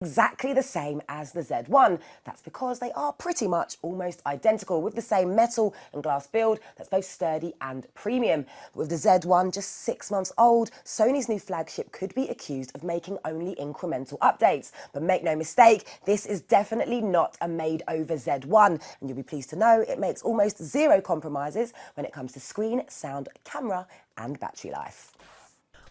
exactly the same as the Z1. That's because they are pretty much almost identical, with the same metal and glass build that's both sturdy and premium. But with the Z1 just 6 months old, Sony's new flagship could be accused of making only incremental updates. But make no mistake, this is definitely not a made-over Z1, and you'll be pleased to know it makes almost zero compromises when it comes to screen, sound, camera and battery life.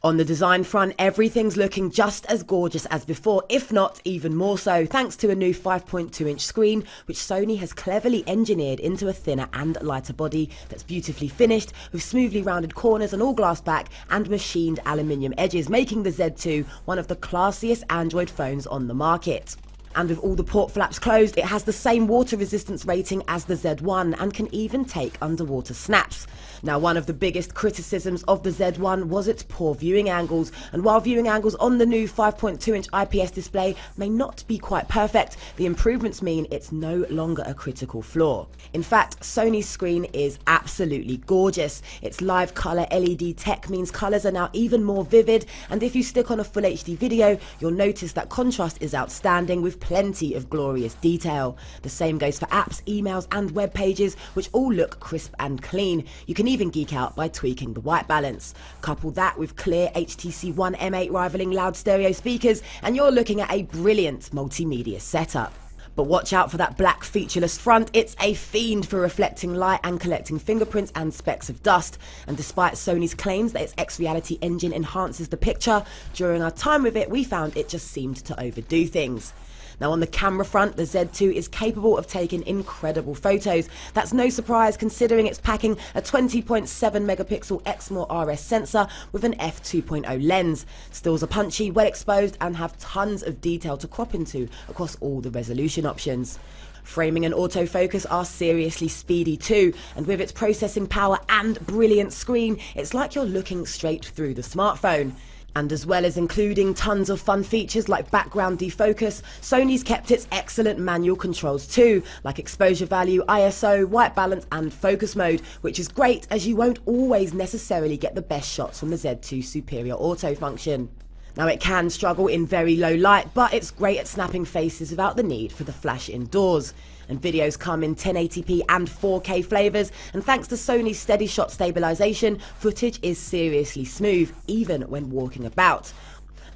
On the design front, everything's looking just as gorgeous as before, if not even more so, thanks to a new 5.2-inch screen, which Sony has cleverly engineered into a thinner and lighter body that's beautifully finished, with smoothly rounded corners, an all-glass back and machined aluminium edges, making the Z2 one of the classiest Android phones on the market. And with all the port flaps closed, it has the same water resistance rating as the Z1 and can even take underwater snaps. Now, one of the biggest criticisms of the Z1 was its poor viewing angles, and while viewing angles on the new 5.2-inch IPS display may not be quite perfect, the improvements mean it's no longer a critical flaw. In fact, Sony's screen is absolutely gorgeous. Its live colour LED tech means colours are now even more vivid, and if you stick on a full HD video, you'll notice that contrast is outstanding, with plenty of glorious detail. The same goes for apps, emails and web pages, which all look crisp and clean. You can even geek out by tweaking the white balance. Couple that with clear HTC One M8 rivaling loud stereo speakers, and you're looking at a brilliant multimedia setup. But watch out for that black featureless front. It's a fiend for reflecting light and collecting fingerprints and specks of dust. And despite Sony's claims that its X-Reality engine enhances the picture, during our time with it, we found it just seemed to overdo things. Now, on the camera front, the Z2 is capable of taking incredible photos. That's no surprise considering it's packing a 20.7 megapixel Exmor RS sensor with an f2.0 lens. Stills are punchy, well exposed and have tons of detail to crop into across all the resolution options. Framing and autofocus are seriously speedy too, and with its processing power and brilliant screen, it's like you're looking straight through the smartphone. And as well as including tons of fun features like background defocus, Sony's kept its excellent manual controls too, like exposure value, ISO, white balance and focus mode, which is great as you won't always necessarily get the best shots from the Z2's superior auto function. Now, it can struggle in very low light, but it's great at snapping faces without the need for the flash indoors. And videos come in 1080p and 4K flavours, and thanks to Sony's steady shot stabilisation, footage is seriously smooth, even when walking about.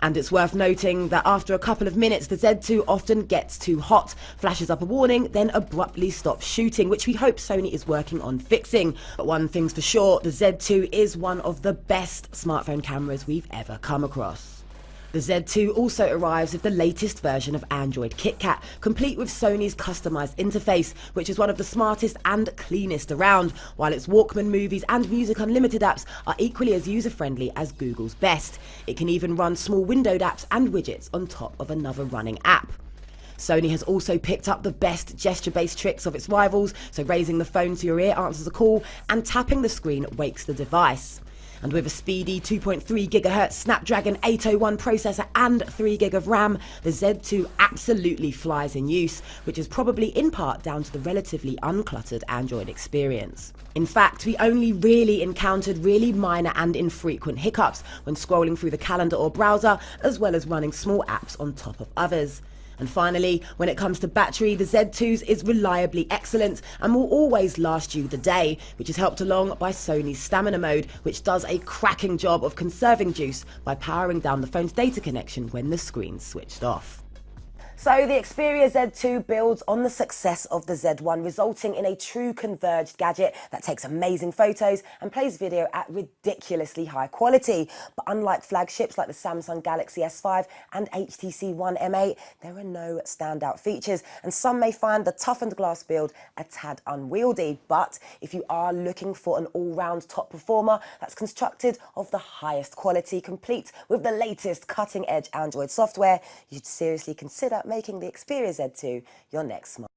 And it's worth noting that after a couple of minutes, the Z2 often gets too hot, flashes up a warning, then abruptly stops shooting, which we hope Sony is working on fixing. But one thing's for sure, the Z2 is one of the best smartphone cameras we've ever come across. The Z2 also arrives with the latest version of Android KitKat, complete with Sony's customised interface, which is one of the smartest and cleanest around, while its Walkman, Movies and Music Unlimited apps are equally as user-friendly as Google's Best. It can even run small windowed apps and widgets on top of another running app. Sony has also picked up the best gesture-based tricks of its rivals, so raising the phone to your ear answers a call, and tapping the screen wakes the device. And with a speedy 2.3 GHz Snapdragon 801 processor and 3 GB of RAM, the Z2 absolutely flies in use, which is probably in part down to the relatively uncluttered Android experience. In fact, we only really encountered really minor and infrequent hiccups when scrolling through the calendar or browser, as well as running small apps on top of others. And finally, when it comes to battery, the Z2's is reliably excellent and will always last you the day, which is helped along by Sony's stamina mode, which does a cracking job of conserving juice by powering down the phone's data connection when the screen's switched off. So the Xperia Z2 builds on the success of the Z1, resulting in a true converged gadget that takes amazing photos and plays video at ridiculously high quality. But unlike flagships like the Samsung Galaxy S5 and HTC One M8, there are no standout features, and some may find the toughened glass build a tad unwieldy. But if you are looking for an all-round top performer that's constructed of the highest quality, complete with the latest cutting-edge Android software, you'd seriously consider making the Xperia Z2 your next smart